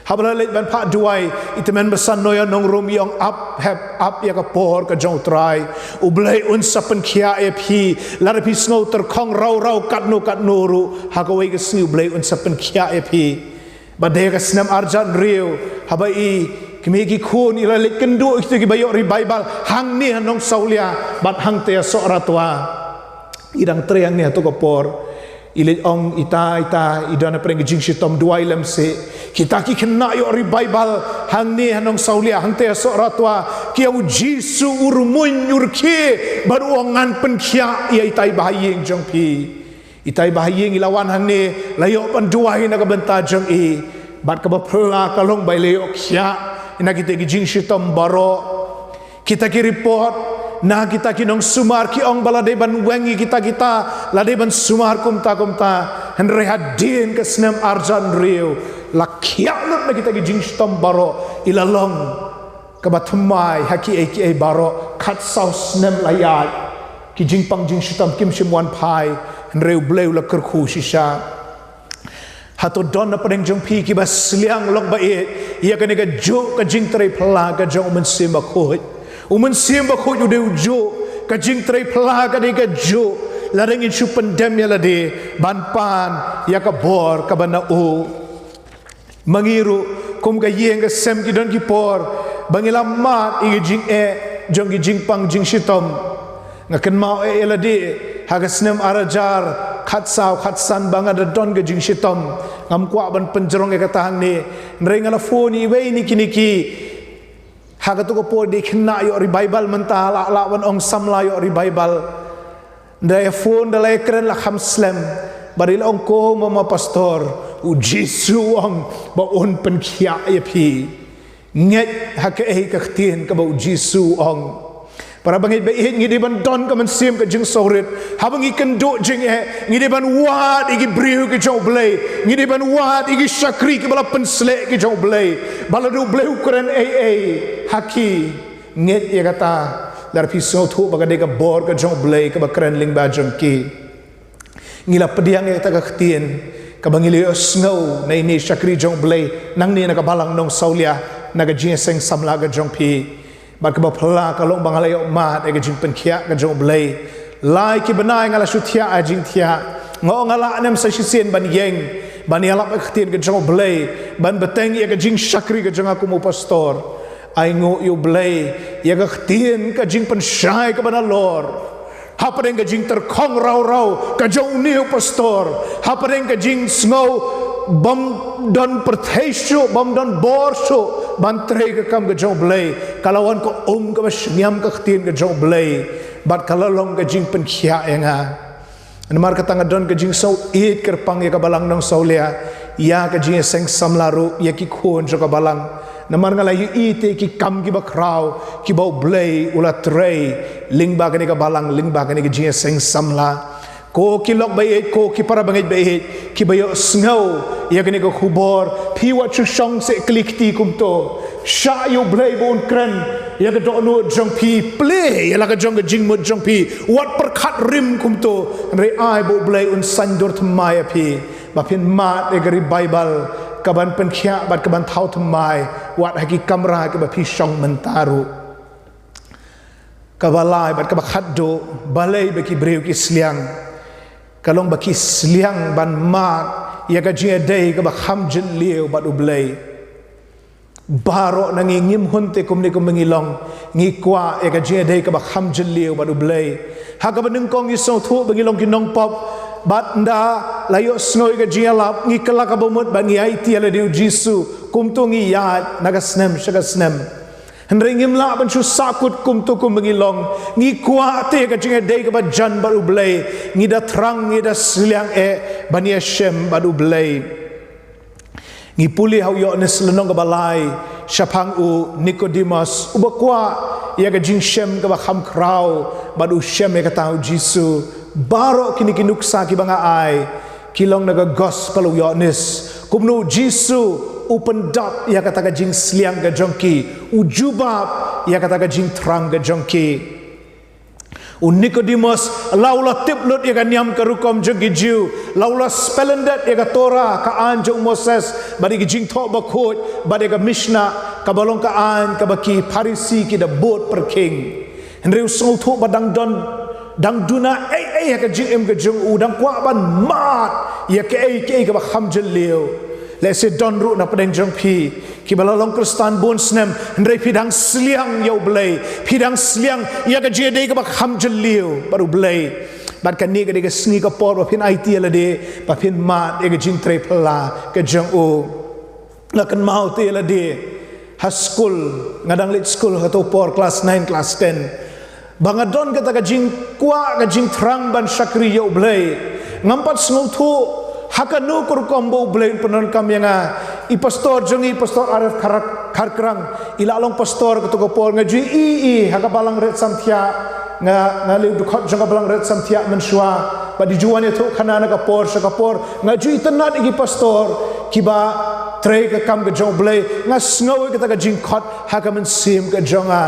hablalit ban padua hi temen besan noya nongrum yong up ya ka por ka jong trai ublai unsapen khia ep larapi snow terkhong rau kat nuru hakawai ke sni ublai unsapen khia ep badai ka senam arjar riu habai Kemiki khun ilalit kendu itu ki bayo ri bible hang ni hanong saulia bat hang te so ratwa idang triang ni to kopor ilit ong ita idana preng jing sitom duai lem se kita ki kena yo ri bible hang ni hanong saulia hang te so ratwa ki au jisu urmun yurki baru ongan pen khia ia itai bahayeng jong pi itai bahayeng ilawan hang ni layo pan duai na ka benta jong bat ka ba phla kalong bai layo khia ina kita ki jing sitom baro kita ki report na kita ki nong sumar ki ong balade ban wengi kita lade ban sumar kumta henre hadin ke senam arjan riu lakhialut na kita ki jing sitom baro ilalong kabathmai haki eki baro khat sau senam layat ki jing pang jing shitam kim shim wan pai reu bleu la kerku shisha hato don na padeng jong pi ki bas liang long ba e ia ka nega jo ka jing trei pla ka jong men sim ba khoi umen sim ba khoi u jo ka jing trei pla ka nega jo la reng in chu pandem ya la de ban pan ya ka bor ka bana o mangiru kum ka yeng ka sem ki don ki por bangila mat i jing e jong ki jing pang jing shitom ngaken mau e la de hagasnem arajar khat sao khat san banga da don ga jing shitom ngam kwa ban penjerong e katahang ni nrenga la phone i we ni kiniki hagatu ko po de khna yo ri bible manta la wan ong samla yo ri bible ndai phone da la kren la kham slam baril ong ko mama pastor u jisu ong ba on pen khia e phi nget hak e ka khtin ka ba u jisu ong para bangit ba ngi de ban don ka man sim ka jing sorit habang ikan do jing e ngi de ban wat igi briu ki jo blay ngi de ban wat igi shakri ki bala pensle ki jo blay bala do blay ukren e haki nget ye kata dar pi so thu ba de ka bor ka jo blay ka ba kren ling ba jong ki ngila pediang e ta ka khtin ka bangili snow nei ni shakri jo blay nang ni na ka balang nong saulia na ga jing seng samla ga jong pi ba ka ba phla ka long bangalay mat e ga jing pen khia ka jong blay lai ki banai ngala shuthia a jing thia ngo ngala nem sa shisien ban yeng ban yala ba khtin ka jong blay ban beteng e ga jing shakri ka jong aku mo pastor ai ngo yu blay ye ga khtin ka jing pen shai ka bana lor hapadeng ka jing ter khong rau ka jong niu pastor hapadeng ka jing snow bam don perthesho bam don borsho ban trei ka kam ka jong blay kalawan ko ka ba shnyam ka khtin ka jong blay bat kalalong ka jing pen khia enga anmar ka tanga don ka jing so it ker pang ya ka balang nong saulia ya ka jing seng samlaru ya ki khon jo ka balang namar ngala yu ite ki kam ki ba kraw ki ba blay ula trei ling ba ka ni ka balang ling ba ka ni ka jing seng samla ko ki lok ba et ko ki para bangit ba et ki ba yo snow ya ka ni ka khubor phi wa chu shong se klik ti kum to sha yo blay bon kren ya ka do no jong pi play ya la ka jong ka jing mo jong pi wat per khat rim kum to re ai bo blay un san dor thmai a pi ba phin mat e gari bible ka ban pen khia bat ka ban thau thmai wat ha ki kamra ka ba phi shong mentaru ka balai bat ka ba khat do balai ba ki breu ki sliang kalong ba ki sliang ban mat ya ka je dei ka ba kham jin liu bat u blay baro nangi ngim hunte kumni kumengilong ngi kwa e ka je dei ka ba kham jin liu bat u blay ha ka ba ning kong i so thu bangilong ki nong pop bat nda layo snoi ka je lap ngi kala ka bomut ba ngi ai ti ala diu jisu kum tu ngi ya naga snem shaga snem Hendringim la ban chu sakut kum tu kum bangilong ngi kwa te ka je dei ka ba jan ba u blay ngi da trang ngi da sliang e bania shem ba u blay ngi puli hau yo nes lenong ka balai shapang u Nicodemus ubakwa ya ka jing shem ka ba kham kraw ba u shem e ka tau jisu baro kini kinuksa ki banga ai kilong naga gospel u yo nes kumnu jisu open dap ya kata ka jing sliang ka jongki ujubab ya kata ka jing trang ka jongki u Nicodemus laula tiplut ya ka niam ka rukom jongki jiu laula spelendet ya ka Torah ka an jong Moses bari ki jing tho ba khot bari ka Mishnah ka balong ka an ka baki Pharisi ki da bot per king henreu sol tho badang don dang duna ya ka jing em ka jong u dang kwa ban mat ya ka ka ba kham jel leo Let's say don ru na padeng jong pi ki balalong kristan bon snem ndrei pidang sliang yo blay pidang sliang ya ka je dei ka ba kham jel leo baru blay bat kan ni ka de ka sni ka por ba phin it la de ba phin ma de ka jing tre phala ka jong o la kan mau te la de ha school ngadang lit school ha to por class 9 class 10 bangadon ka ta ka jing kwa ka jing thrang ban shakri yo blay ngampat sngo thu hakanu kur kombo blay penon kam yanga i pastor jongi pastor arif kharkrang ilalong pastor ka to ko por ngaji i hakabalang ret samthia nga liu dukhot jonga balang ret samthia menshwa ba di juan itu khana na ka por sa ka por ngaji tanat igi pastor kiba tre ka kam ka jong blay nga snow ka ta ka jing khot hakamen sim ka jonga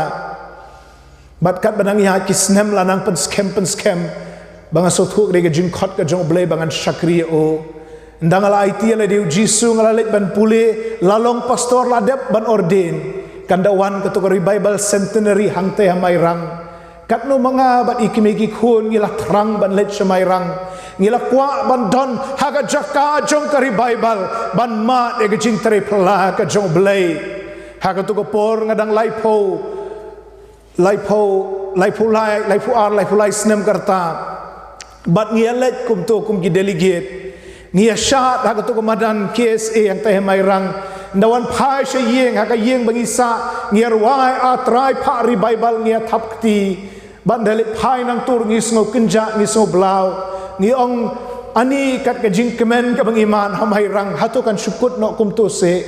บัดกัดบันยังki snem lanang pen scam bang sothuk de jing khot ka jong blei bangan shakri o ndang ala IT la diu jisu ngala let ban pule lalong pastor la dep ban ordain kandawan kategori Bible centenary hangte hamai rang katno mga bat ikimeki khun ngila thrang ban let shamai rang ngila kwa ban don haga jaka jong kari Bible ban ma de jing tre pla ka jong blei haga tu ko por ngadang laipo lai snem karta bat ngia let kum to kum ki delegate ngia shat haga to madan KSA yang teh mai rang ndawan phai she yeng haga yeng bangisa ngia ruai a trai pha ri Bible ngia thapti ban dalit phai nang tur ngi sngo kinja ngi so blau ngi ong ani kat ka jing kemen ka bang iman hamai rang hatu kan syukut no kum to se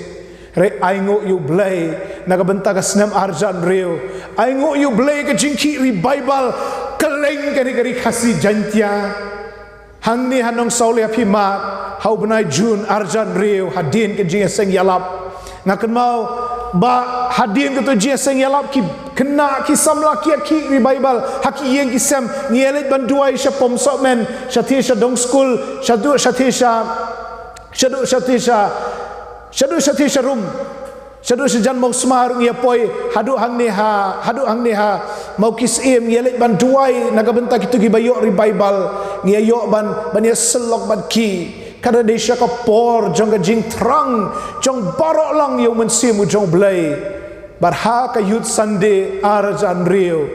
re aingo yu blai nagabenta ka snem arjan reo aingo yu blai ka jingki ri Bible keleng kari khasi jantia hangni hanong saulia phima hau benai jun arjan reo hadin ka jing seng yalap ngakan mau ba hadin ka to jing seng yalap ki kena ki samla ki ri Bible haki yeng ki sem ngelet ban duai sha pom so men shatisha dong school shatisha rum Shadu sejan mau semarung ya poi hadu hang neha mau kis ngelet ban duai nagabenta kitu gi bayo ri Bible ngia yo ban ya selok ban ki kada desha ka por jong ga jing trang jong barok lang yo men simu jong blai bar ha ka yut Sunday arjan rio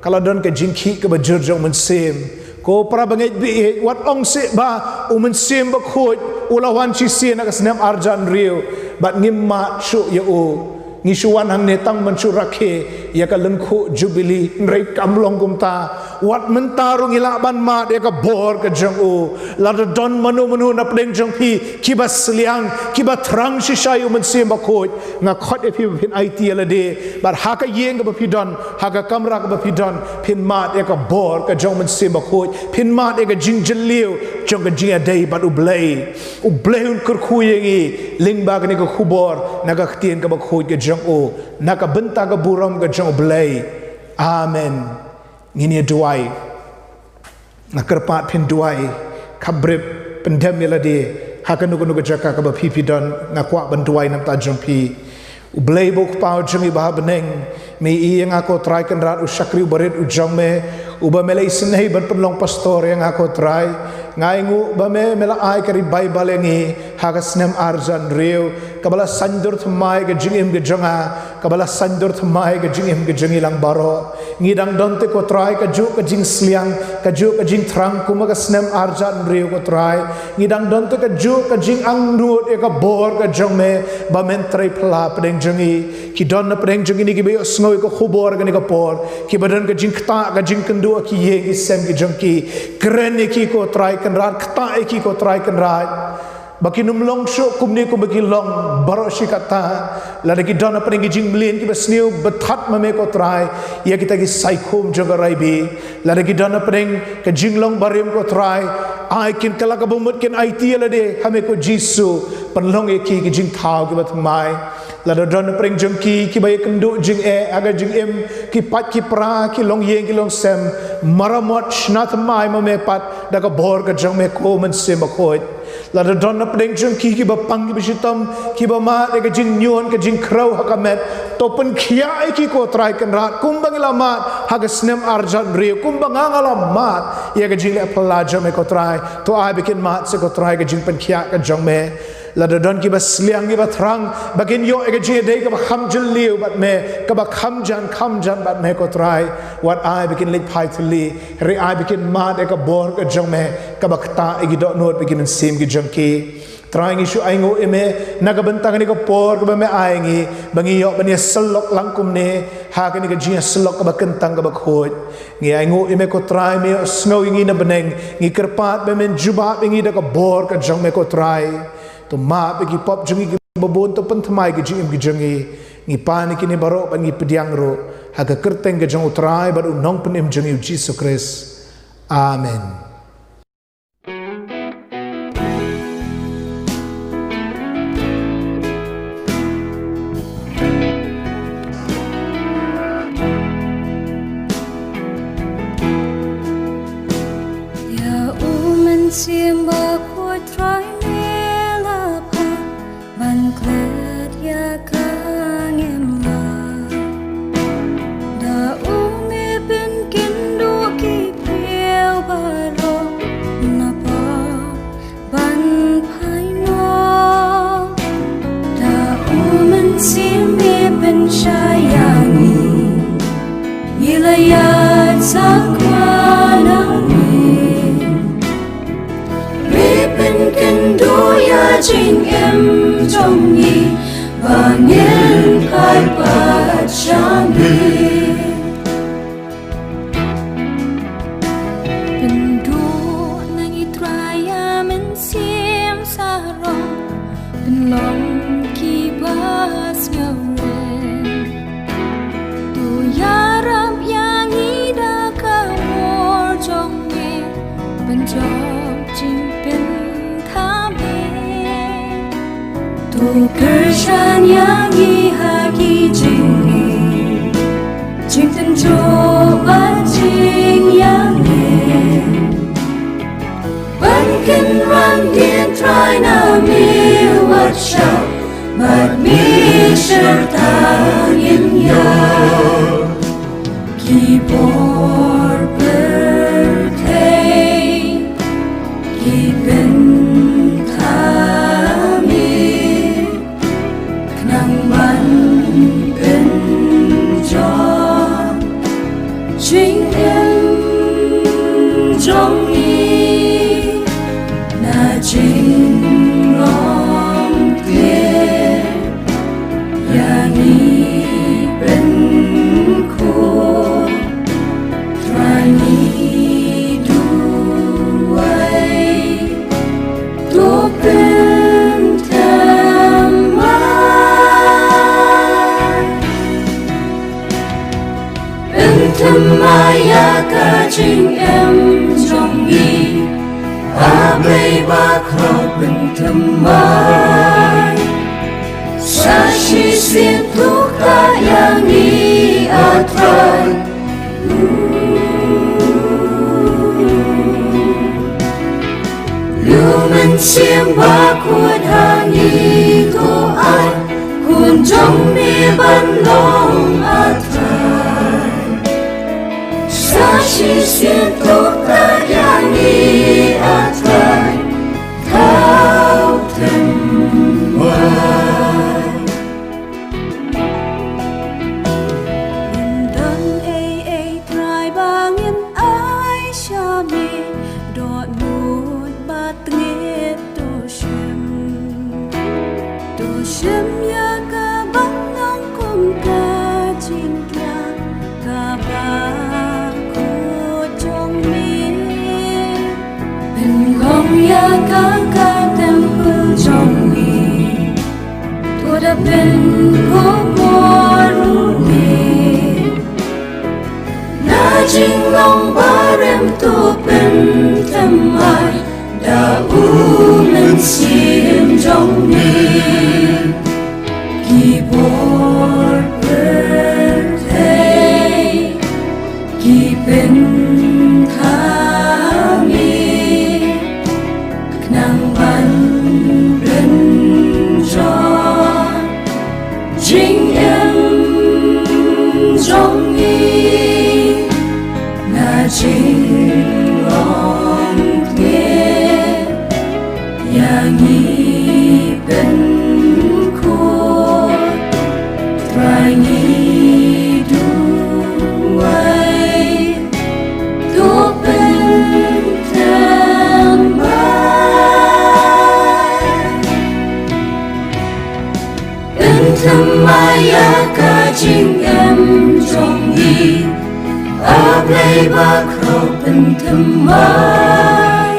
kalau don ka jing ki ka bajur jong men sim ko para bangai bi wat ong se ba men sim ba khot ulawan chi si na ka snem arjan rio bat ngimma chu ya o ngisuan hang netang manchu rakhe ya ka lengkhu jubilee nrei kamlong kumta wat mentarung ila ban ma de ka bor ka jong o la don manu na pleng jong pi kiba sliang kiba thrang shishayu men sim ba khot nga khot e pi phin IT la de bar ha ka yeng ka pi don ha ka kamra ka pi don phin ma de ka bor ka jong men sim ba khot phin ma de ka jing jeliu jong ka jing dei bat u blai un kur khuyengi ling ba ka ni ka khubor na ka ktien ka ba khot ka o naka benta ka buram ka jong blai amen ngini duai nakarpat phin duai khabrip pendem melade hakanu kunu jaka ka ba pipi don ngakwa ban duai nam ta jong pi blai bok pau jong ba beneng me i nga ko try kan rat u shakri barit u jong me u ba melai snei ban penlong pastor yang ako try ngai ngu ba me mela ai kari Bible ngi haga snem arjan reu kabala sandur thmai ga jingim ga jonga kabala sandur thmai ga jingim ga jongi lang baro ngidang donte ko try ka ju ka jing sliang ka ju ka jing thrang kuma ka snem arjan reu ko try ngidang donte ka ju ka jing ang nuot e ka bor ka jong me ba men trai phla pedeng jongi ki don na pedeng jongi ni ki be snoi ko khubor ga ni ka por ki badan ka jing khta ka jing kendu ki ye ki sem ki jong ki kren ki ko try kan rat khta ki ko try kan rat baki numlong sho kumni ko baki long baro shikata la de ki dona prengi jing mlin ki basniu bethat mame ko try ya kita ki saikhum jogarai bi la de ki dona preng ka jinglong barim ko try ai kin kala ka bumut kin IT la de hame ko jisu panlong e ki jing thau ki bat mai la de dona preng jong ki bay kendu jing aga jing em ki pat ki pra ki long yeng ki long sem maramot shnat mai mame pat da ka bor ka jong me ko man sem khoi la da don na pdeng jong ki ba pang ki bisitam ki ba ma de ka jing nyon ka jing krau hakamet to pen khia ai ki ko try kan rat kumbang lama ha ga snem arjan re kumbang ngala mat ya ka jing le pala jome ko try to ai bikin mat se ko try ka jing pen khia ka jong me la da don ki ba sliang ki ba thrang bakin yo e ka jing de ka ba kham jil liu bat me ka ba kham jan bat me ko try what ai bikin lik phai thli re ai bikin mat e ka bor ka jong me ka ba khta e gi do not bikin sim ki jong ki trying isu aingo eme nagabantang ni ko por ka ba me aingi bangi yo bani selok langkum ne ha ka ni ka jing selok ka ba kentang ka ba khot ngi aingo eme ko try me snow ngi na beneng ngi kerpat be men juba ngi da ka bor ka jong me ko try to ma be ki pop jungi ki babon to pen thmai ki jing ki jungi ngi pani ki ni baro ban ngi pediang ro ha ka kerteng ka jong utrai ba nong pen em jungi Jesus Christ amen. trong nghi và nghiên khai bát cha nghi bên đua nang itraya men sim sa rong bên lòng ki bas ngawren tu ya rap yang ida ka mor trong nghi bên job jing bên tu kerjan yang hagi jing jing ten jo ban jing yang ban ken ran dien try na mi wat shao but mi serta yin yo ki por birthday ki ben chính em trong nghi là chính lòng kia ya nghi bên khu trai nghi đuôi tô bên thầm thầm maya cả chính em trong nghi bây ba khóc bên thầm mai sa chi xuyên thuốc ta yang nghi trai lưu mình xiêm ba cuốn hàng nghi tô ai cuốn trong mi ban lòng trai sa chi xuyên thuốc ta yang nghi trai thao thầm hoài đơn ai trai ba nghìn ai xa mi đọt nút ba nghe tô xem ya ka băng ngang cùng ca chính kia ka ba Long ya ka temple trong mi tu da pen ko moruni na jing long barem tu pen temai da men sim trong mi keyboard birthday ki pen chính em trong nghi là chính lòng nghe ya nghi bên khu trai nghi đuôi tu bên thầm thầm maya cả chính em trong nghi play ba khóc bên thầm mai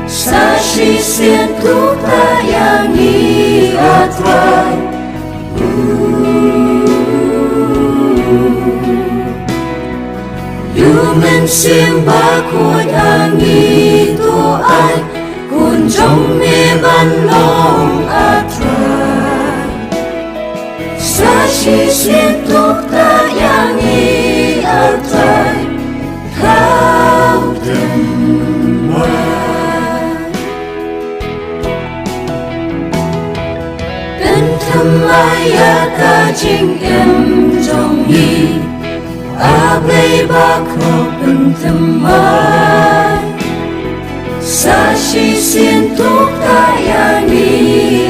sa chi xuyên thuốc ta yang nghi trai yêu men xiêm ba cuốn hàng nghi tu ai cuốn trong mi ban lòng trai sa chi xuyên thuốc ta yang nghi trai thao thầm hoài bên thầm maya cả chính em trong nghi play ba khóc bên thầm mai sa chi xuyên thuốc ta yang nghi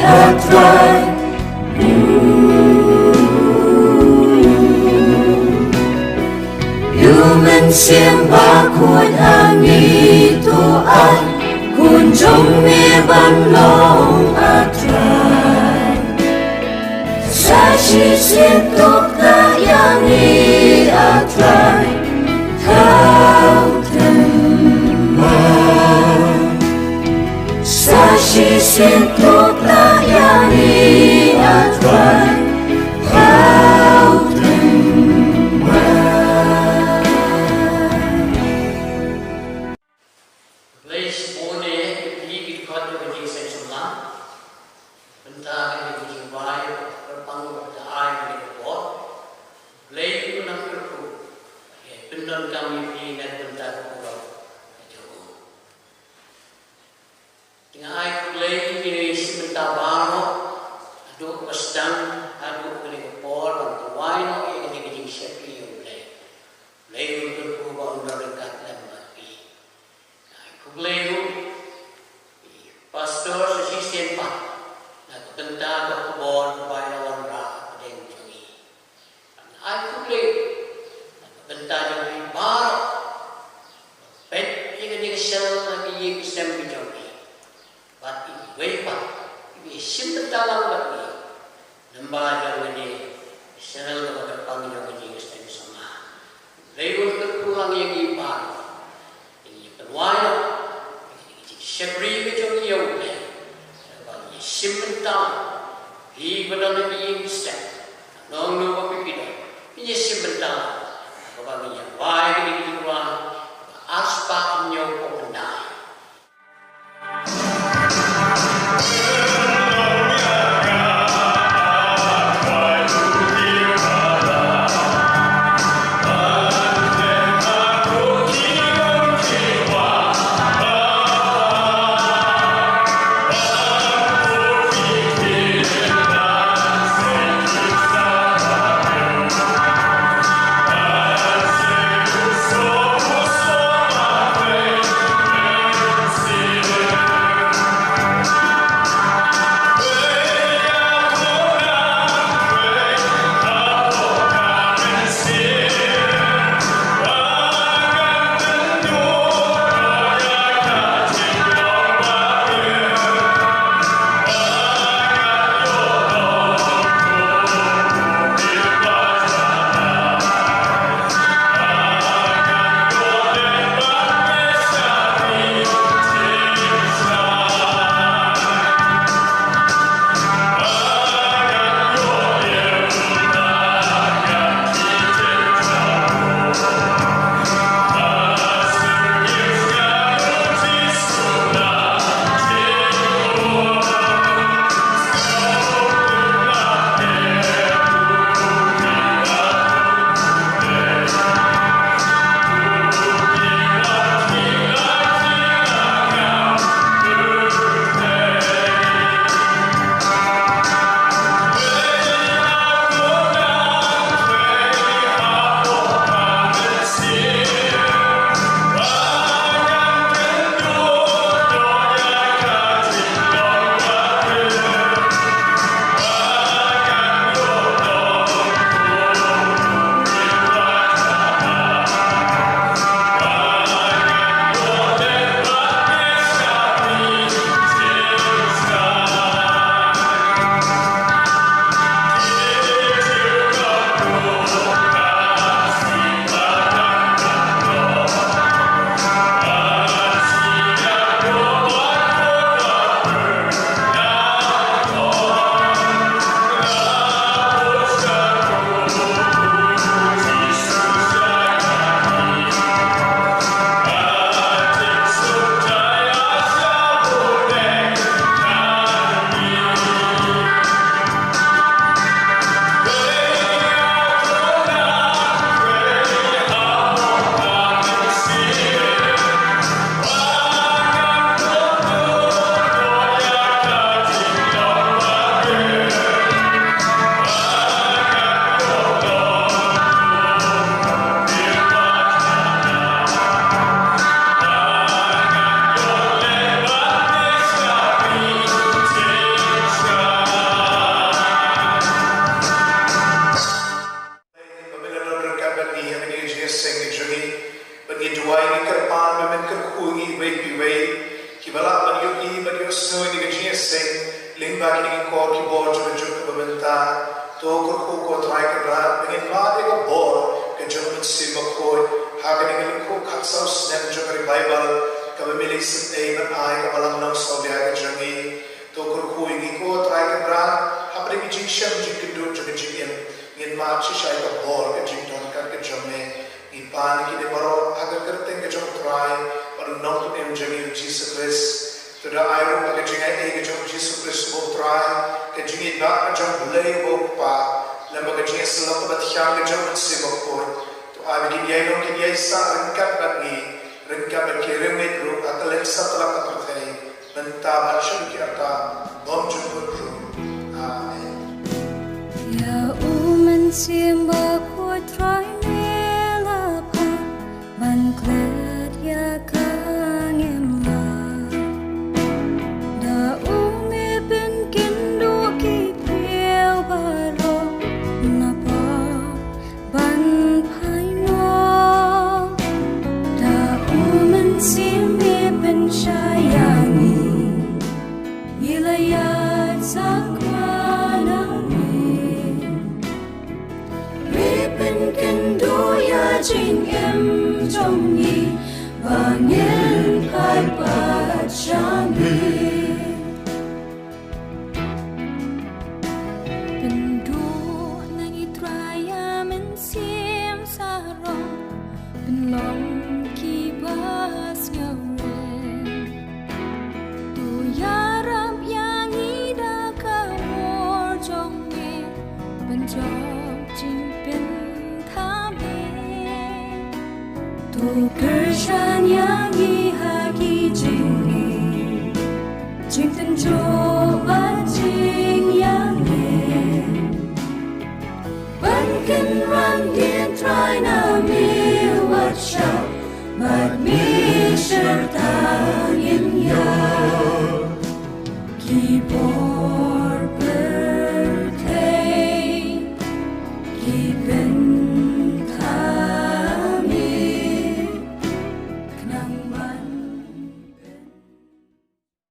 trai men xiêm ba cuốn hàng nghi tu ai cuốn trong mi ban lòng trai Sintok tak yang ni atrai Kau teman Sashi sintok tak yang ni atrai Kau teman Leis one higit kota bagi semua Bentang bagi jiwai berpanggung ai bagi bot Leis itu nak berku Bentang kami pilih dan bentang kurang Jauh Dengan ai leis ini sebentar baru Aduk pesdang Aduk bagi bot Dan wai no ia kena kejing siapi yang leis Leis itu berku Bahawa dekat dan mati Kubleu pastor asisten pak nak tentang kebon bayawan ra deng jungi ai kubleu nak tentang jungi bar pet ye ni sel lagi ye kisam jungi bat ini we pak ini sim tentang lagi nambah jungi sel ke pang jungi kisam sama leun kurang yang ibar ini penwai Syabri kecil yang ni, bagi simpan, hi benar ni yang bisa, nong nong apa pilih, ini simpan, bagi yang baik ini keluar, aspa nyok pendai. snowy ni gajia sing ling baki ni ko ki bo jo jo ko benta to kurku ko try ka rat bengin ma de ko bor ke jong si ma ko ha ka ni ko khat sau snap jo ka bible ka bemili sit ei na ai ka balang nang so dia ka jangi to kurku ngi ko try ka rat ha pre ki jing sham jing ki do jo ka jing ngin ma chi shai ka bor ka jing don ka jong me i pan ki de baro ha ka karte ka jong try par nang to em jangi Jesus Christ to da ai ro ka jing ai ka jong Jesus Christ mo try ka jing na ka jong lei bo pa lama ka jing sala ka bat kham ka jong se mo ko to ai ki ye no ki ye sa ran ka bat ni ran ka ba ke re me ro ka ta le sa ta ka ta thai ban ta ba shun ki ata bom chu ko ro amen ya uman sim ba ko try me la pa ban klet ya ka ngem la da ume ben kin do ki piel ba ro na pa ban phai no da uman sim me ben shayani ilaya zakwana Jing em trong nhị và nhân hai ba trang bên đu nagi traya men sim sa rong bên long ki bas ngawren tu yaram yang ida ka mor jong me bên jong jing bên tu kershan yang